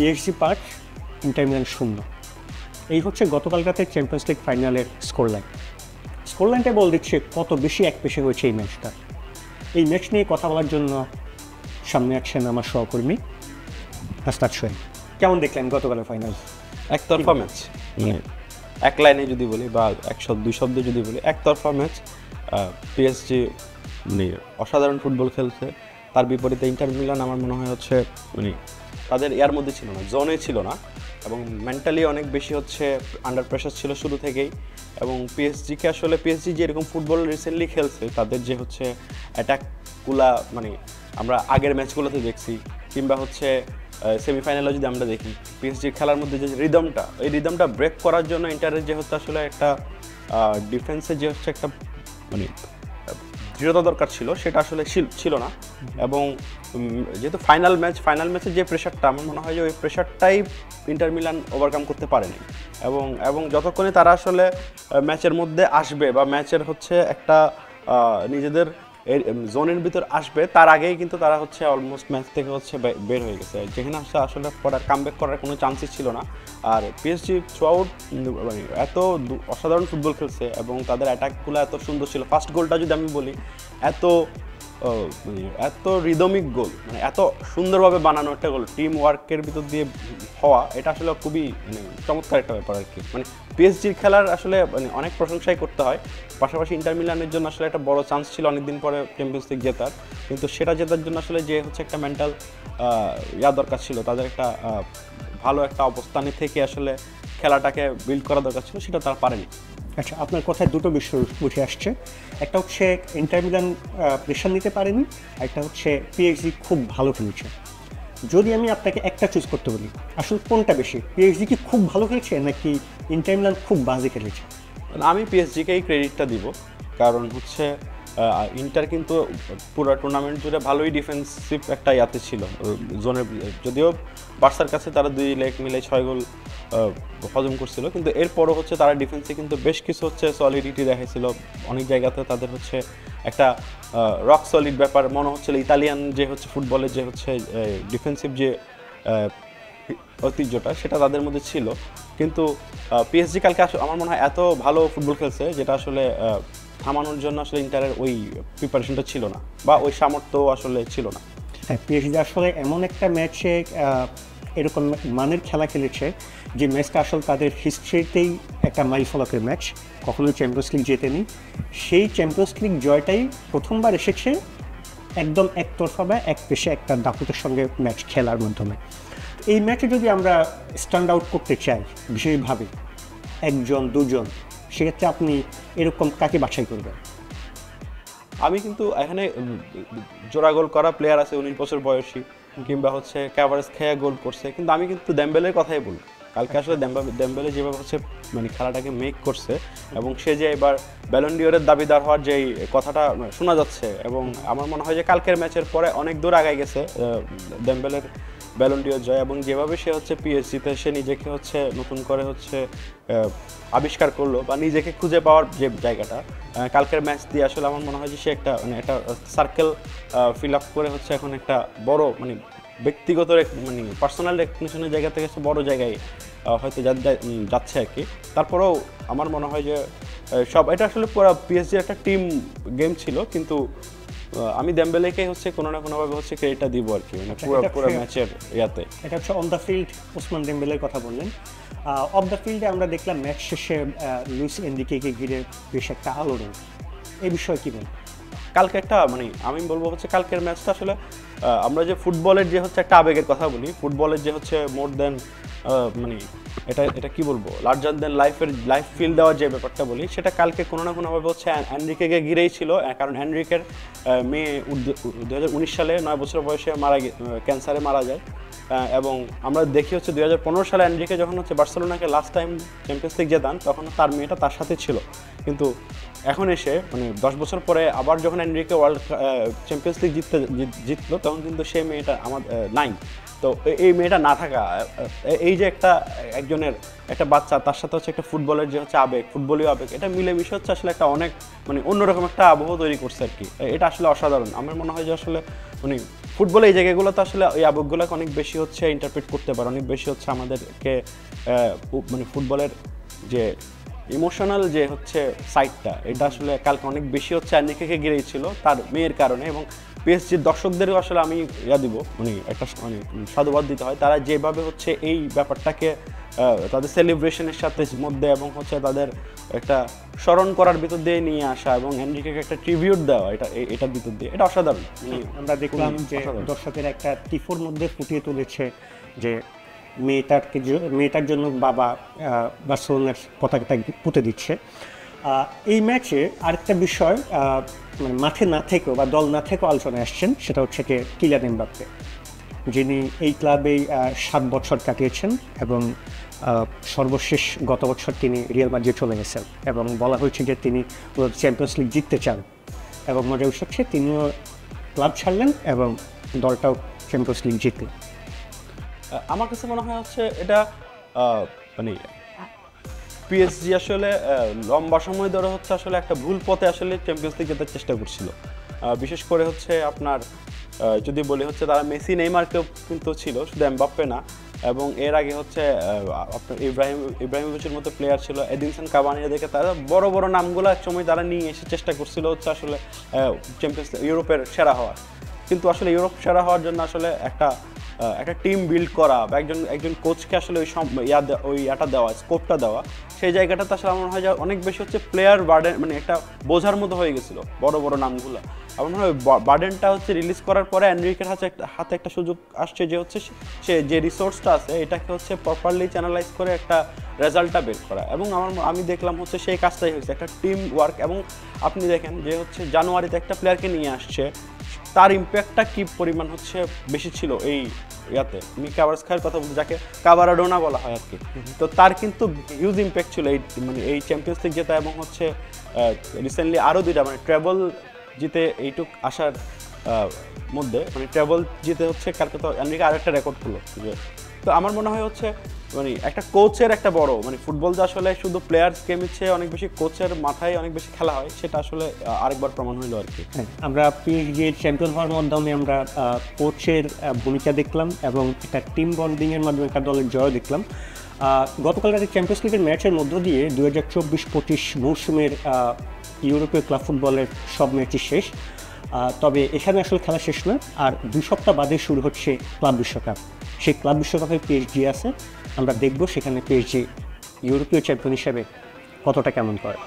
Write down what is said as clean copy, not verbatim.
PSG 5, inter Milan 0। এই হচ্ছে গতকাল রাতের চ্যাম্পিয়ন্স লিগ ফাইনালের স্কোরলাইনটা বল দিচ্ছে কত বেশি একপেশে হয়েছে এই ম্যাচটা। এই ম্যাচ নিয়ে কথা বলার জন্য সামনে আছেন আমার সহকর্মী হাসনাত সোহেল। কেমন দেখলেন গতকালের ফাইনাল? একতরফা ম্যাচ, মানে এক লাইনে যদি বলি বা 100-2 শব্দে যদি বলি, একতরফা ম্যাচ। পিএসজি মানে অসাধারণ ফুটবল খেলছে, তার বিপরীতে ইন্টার মিলান আমার মনে হয় হচ্ছে মানে তাদের ইয়ার মধ্যে ছিল না, জোনে ছিল না, এবং মেন্টালি অনেক বেশি হচ্ছে আন্ডার প্রেশার ছিল শুরু থেকেই। এবং পিএসজিকে আসলে পিএসজি যে এরকম ফুটবল রিসেন্টলি খেলছে, তাদের যে হচ্ছে অ্যাটাকগুলা মানে আমরা আগের ম্যাচগুলোতে দেখছি, কিংবা হচ্ছে সেমিফাইনালে যদি আমরা দেখি পিএসজির খেলার মধ্যে যে রিদমটা, এই রিদমটা ব্রেক করার জন্য ইন্টারের যে হচ্ছে আসলে একটা ডিফেন্সে যে হচ্ছে একটা মানে দৃঢ়তা দরকার ছিল, সেটা আসলে ছিল না। এবং যেহেতু ফাইনাল ম্যাচের যে প্রেশারটা, আমার মনে হয় যে ওই প্রেশারটাই ইন্টার মিলান ওভারকাম করতে পারেনি। এবং যতক্ষণে তারা আসলে ম্যাচের মধ্যে আসবে বা ম্যাচের হচ্ছে একটা নিজেদের জোনের ভিতর আসবে, তার আগেই কিন্তু তারা হচ্ছে অলমোস্ট ম্যাচ থেকে হচ্ছে বের হয়ে গেছে, যেখানে আসলে পরে কামব্যাক করার কোনো চান্সই ছিল না। আর পিএসজি থ্রু আউট মানে এত অসাধারণ ফুটবল খেলছে এবং তাদের অ্যাটাকগুলো এত সুন্দর ছিল। ফার্স্ট গোলটা যদি আমি বলি, এত রিদমিক গোল, মানে এত সুন্দরভাবে বানানো একটা গোল, টিম ওয়ার্কের ভিতর দিয়ে হওয়া, এটা আসলে খুবই মানে চমৎকার একটা ব্যাপার আর কি। মানে পিএসজির খেলার আসলে মানে অনেক প্রশংসাই করতে হয়। পাশাপাশি ইন্টার মিলানের জন্য আসলে একটা বড় চান্স ছিল অনেকদিন পরে চ্যাম্পিয়ন্স লিগ জেতার, কিন্তু সেটা জেতার জন্য আসলে যে হচ্ছে একটা মেন্টাল দরকার ছিল, তাদের একটা ভালো একটা অবস্থানে থেকে আসলে খেলাটাকে বিল্ড করা দরকার ছিল, সেটা তারা পারেনি। আচ্ছা, আপনার কথায় দুটো বিষয় উঠে আসছে। একটা হচ্ছে ইন্টার মিলান প্রেশার নিতে পারেনি, একটা হচ্ছে পিএসজি খুব ভালো খেলেছে। যদি আমি আপনাকে একটা চুজ করতে বলি, আসলে কোনটা বেশি, পিএসজি কি খুব ভালো খেলেছে নাকি ইন্টার মিলান খুব বাজে খেলেছে? আমি পিএসজিকেই ক্রেডিটটা দিব, কারণ হচ্ছে ইন্টার কিন্তু পুরো টুর্নামেন্ট জুড়ে ভালোই ডিফেন্সিভ একটা ইয়াতে ছিল জোনের, যদিও বার্সার কাছে তারা 2 লেগ মিলে 6 গোল হজম করছিল, কিন্তু এরপরও হচ্ছে তারা ডিফেন্সে কিন্তু বেশ কিছু হচ্ছে সলিডিটি দেখাইছিল। অনেক জায়গাতে তাদের হচ্ছে একটা রক সলিড ব্যাপার মনে হচ্ছিল। ইতালিয়ান যে হচ্ছে ফুটবলের যে হচ্ছে ডিফেন্সিভ যে ঐতিহ্যটা, সেটা তাদের মধ্যে ছিল। কিন্তু পিএসজি কালকে আমার মনে হয় এত ভালো ফুটবল খেলছে, যেটা আসলে থামানোর জন্য আসলে ইন্টারের ওই প্রিপারেশনটা ছিল না বা ওই সামর্থ্য আসলে ছিল না। হ্যাঁ, পিএসজি আসলে এমন একটা ম্যাচে এরকম মানের খেলা খেলেছে যে ম্যাচটা আসলে তাদের হিস্ট্রিতেই একটা মাইলফলকের ম্যাচ। কখনোই চ্যাম্পিয়ন্স লিগ জেতেনি, সেই চ্যাম্পিয়ন্স লিগ জয়টাই প্রথমবার এসেছে একদম একতরফা বা এক পেশে একটা দাপুটের সঙ্গে ম্যাচ খেলার মাধ্যমে। এই ম্যাচে যদি আমরা স্ট্যান্ড আউট করতে চাই বিশেষভাবে একজন দুজন, সেক্ষেত্রে আপনি এরকম কাকে বাছাই করবেন? আমি কিন্তু এখানে জোড়া গোল করা প্লেয়ার আছে 19 বছর বয়সী, কিংবা হচ্ছে ক্যাভারেজ খেয়া গোল করছে, কিন্তু আমি কিন্তু দেম্বেলের কথাই বলি। কালকে আসলে দেম্বেলে যেভাবে হচ্ছে মানে খেলাটাকে মেক করছে, এবং সে যে এবার ব্যালন ডিওরের দাবিদার হওয়ার যেই কথাটা শোনা যাচ্ছে, এবং আমার মনে হয় যে কালকের ম্যাচের পরে অনেক দূর আগায় গেছে দেম্বেলের ব্যালন ডিওর জয়, এবং যেভাবে সে হচ্ছে পিএসজিতে সে নিজেকে হচ্ছে নতুন করে হচ্ছে আবিষ্কার করলো বা নিজেকে খুঁজে পাওয়ার যে জায়গাটা, কালকের ম্যাচ দিয়ে আসলে আমার মনে হয় যে সে একটা মানে একটা সার্কেল ফিল আপ করে হচ্ছে এখন একটা বড় মানে ব্যক্তিগত মানে পার্সোনাল রেকগনিশনের জায়গা থেকে বড় জায়গায় হয়তো যাচ্ছে আর কি। তারপরেও আমার মনে হয় যে সব এটা আসলে পুরো পিএসজির একটা টিম গেম ছিল, কিন্তু আমি দেম্বেলেকে হচ্ছে কোনো না কোনোভাবে হচ্ছে ক্রেডিটটা দিব আর কি, মানে পুরো ম্যাচের ইয়াতে। এটা হচ্ছে অন দ্য ফিল্ড ওসমান দেম্বেলের কথা বললেন। অফ দ্য ফিল্ডে আমরা দেখলাম ম্যাচ শেষে লুইস এনরিকেকে ঘিরে বেশ একটা আলোড়ন, এই বিষয়ে কী বলেন? কালকে একটা মানে আমি বলবো হচ্ছে কালকের ম্যাচটা আসলে আমরা যে ফুটবলের যে হচ্ছে একটা আবেগের কথা বলি, ফুটবলের যে হচ্ছে মোর দেন মানে এটা কি বলবো, লার্জার দেন লাইফ ফিল দেওয়ার যে ব্যাপারটা বলি, সেটা কালকে কোনো না কোনোভাবে হচ্ছে এনরিকেকে ঘিরেই ছিল। কারণ এনরিকের মেয়ে 2019 সালে 9 বছর বয়সে ক্যান্সারে মারা যায়, এবং আমরা দেখি হচ্ছে 2015 সালে এনরিকে যখন হচ্ছে বার্সেলোনাকে লাস্ট টাইম চ্যাম্পিয়ন্স লিগ জেতান, তখন তার মেয়েটা তার সাথে ছিল। কিন্তু এখন এসে মানে 10 বছর পরে আবার যখন এনরিকে চ্যাম্পিয়ন্স লিগ জিতলো, তখন কিন্তু সেই মেয়েটা আমার নাই। তো এই মেয়েটা না থাকা, এই যে একজনের একটা বাচ্চা, তার সাথে হচ্ছে একটা ফুটবলের যে হচ্ছে আবেগ, ফুটবলীয় আবেগ, এটা মিলেমিশে হচ্ছে আসলে একটা অনেক মানে অন্যরকম একটা আবহ তৈরি করছে আর কি। এটা আসলে অসাধারণ। আমার মনে হয় যে আসলে মানে ফুটবলে এই জায়গাগুলোতে আসলে ওই আবেগগুলোকে অনেক বেশি হচ্ছে ইন্টারপ্রেট করতে পারে, অনেক বেশি হচ্ছে আমাদেরকে মানে ফুটবলের যে ইমোশনাল যে হচ্ছে সাইডটা, এটা আসলে কালকে অনেক বেশি হচ্ছে এনরিকেকে ঘিরেই ছিল তার মেয়ের কারণে। এবং পিএসজির দর্শকদেরও আসলে আমি দিব, মানে একটা মানে সাধুবাদ দিতে হয়, তারা যেভাবে হচ্ছে এই ব্যাপারটাকে তাদের সেলিব্রেশনের সাথে মধ্যে এবং হচ্ছে তাদের একটা স্মরণ করার ভিতর দিয়ে নিয়ে আসা এবং এনরিকেকে একটা ট্রিবিউট দেওয়া, এটার ভিতর দিয়ে এটা অসাধারণ। আমরা দেখলাম যে দর্শকের একটা টিফোর মধ্যে ফুটিয়ে তুলেছে যে মেয়েটার জন্য বাবা বার্সেলোনার পতাকাটা পুঁতে দিচ্ছে। এই ম্যাচে আরেকটা বিষয় মানে মাঠে না থেকেও বা দল না থেকেও আলোচনায় আসছেন, সেটা হচ্ছে কি কিলিয়ান এমবাপ্পে, যিনি এই ক্লাবেই 7 বছর কাটিয়েছেন এবং সর্বশেষ গত বছর তিনি রিয়াল মাদ্রিদে চলে গেছেন এবং বলা হয়েছে যে তিনি চ্যাম্পিয়ন্স লিগ জিততে চান। এবং মজা হচ্ছে তিনিও ক্লাব ছাড়লেন এবং দলটাও চ্যাম্পিয়ন্স লিগ জিতলেন। আমার কাছে মনে হয় হচ্ছে এটা মানে পিএসজি আসলে লম্বা সময় ধরে হচ্ছে আসলে একটা ভুল পথে আসলে চ্যাম্পিয়ন্স লিগ জেতার চেষ্টা করছিল। বিশেষ করে হচ্ছে আপনার যদি বলি হচ্ছে তারা মেসি নেইমারকেও কিন্তু ছিল, শুধু এমবাপ্পে না। এবং এর আগে হচ্ছে আপনার ইব্রাহিমোভিচের মতো প্লেয়ার ছিল, এডিনসন কাভানি, দেখে তারা বড় বড় নামগুলো এক সময় তারা নিয়ে এসে চেষ্টা করছিল হচ্ছে আসলে চ্যাম্পিয়ন্স ইউরোপের সেরা হওয়ার। কিন্তু আসলে ইউরোপ সেরা হওয়ার জন্য আসলে একটা টিম বিল্ড করা বা একজন কোচকে আসলে ওই ইয়াটা দেওয়া, স্কোপটা দেওয়া, সেই জায়গাটাতে আসলে আমার মনে হয় যে অনেক বেশি হচ্ছে প্লেয়ার বার্ডেন, মানে একটা বোঝার মতো হয়ে গেছিলো বড় বড় নামগুলো। আমার মনে হয় বার্ডেনটা হচ্ছে রিলিজ করার পরে এনরিকের হাতে একটা সুযোগ আসছে যে হচ্ছে সে যে রিসোর্সটা আছে এটাকে হচ্ছে প্রপারলি চ্যানেলাইজ করে একটা রেজাল্টটা বের করা। এবং আমি দেখলাম হচ্ছে সেই কাজটাই হয়েছে, একটা টিম ওয়ার্ক। এবং আপনি দেখেন যে হচ্ছে জানুয়ারিতে একটা প্লেয়ারকে নিয়ে আসছে, তার ইম্প্যাক্টটা কী পরিমাণ হচ্ছে বেশি ছিল এই ইয়াতে। আমি কাভারস্খায়ের কথা বলছি, যাকে কাভারাডোনা বলা হয় আর কি। তো তার কিন্তু হিউজ ইম্প্যাক্ট ছিল এই চ্যাম্পিয়ন্স লিগ জেতা এবং হচ্ছে রিসেন্টলি আরও 2টা মানে ট্রেবল জিতে এইটুক আসার মধ্যে, মানে ট্রেবল জিতে হচ্ছে কালকে তো এনরিকে আরেকটা রেকর্ড করলো। তো আমার মনে হয় হচ্ছে মানে একটা কোচের একটা বড়, মানে ফুটবল যে আসলে শুধু প্লেয়ার্স গেমের চেয়ে অনেক বেশি কোচের মাথায় অনেক বেশি খেলা হয়, সেটা আসলে আরেকবার প্রমাণ হইলো আর কি। হ্যাঁ, আমরা পিএসজির চ্যাম্পিয়ন হওয়ার মাধ্যমে আমরা কোচের ভূমিকা দেখলাম এবং একটা টিম বন্ডিংয়ের মাধ্যমে একটা দলের জয় দেখলাম। গতকাল রাতে চ্যাম্পিয়ন্স লিগের ম্যাচের মধ্য দিয়ে 2024-25 মৌসুমের ইউরোপীয় ক্লাব ফুটবলের সব ম্যাচই শেষ। তবে এখানে আসলে খেলা শেষ নয়, আর 2 সপ্তাহ বাদে শুরু হচ্ছে ক্লাব বিশ্বকাপ। সেই ক্লাব বিশ্বকাপে পিএসজি আছে, আমরা দেখব সেখানে পিএসজি ইউরোপীয় চ্যাম্পিয়ন হিসেবে কতটা কেমন করে।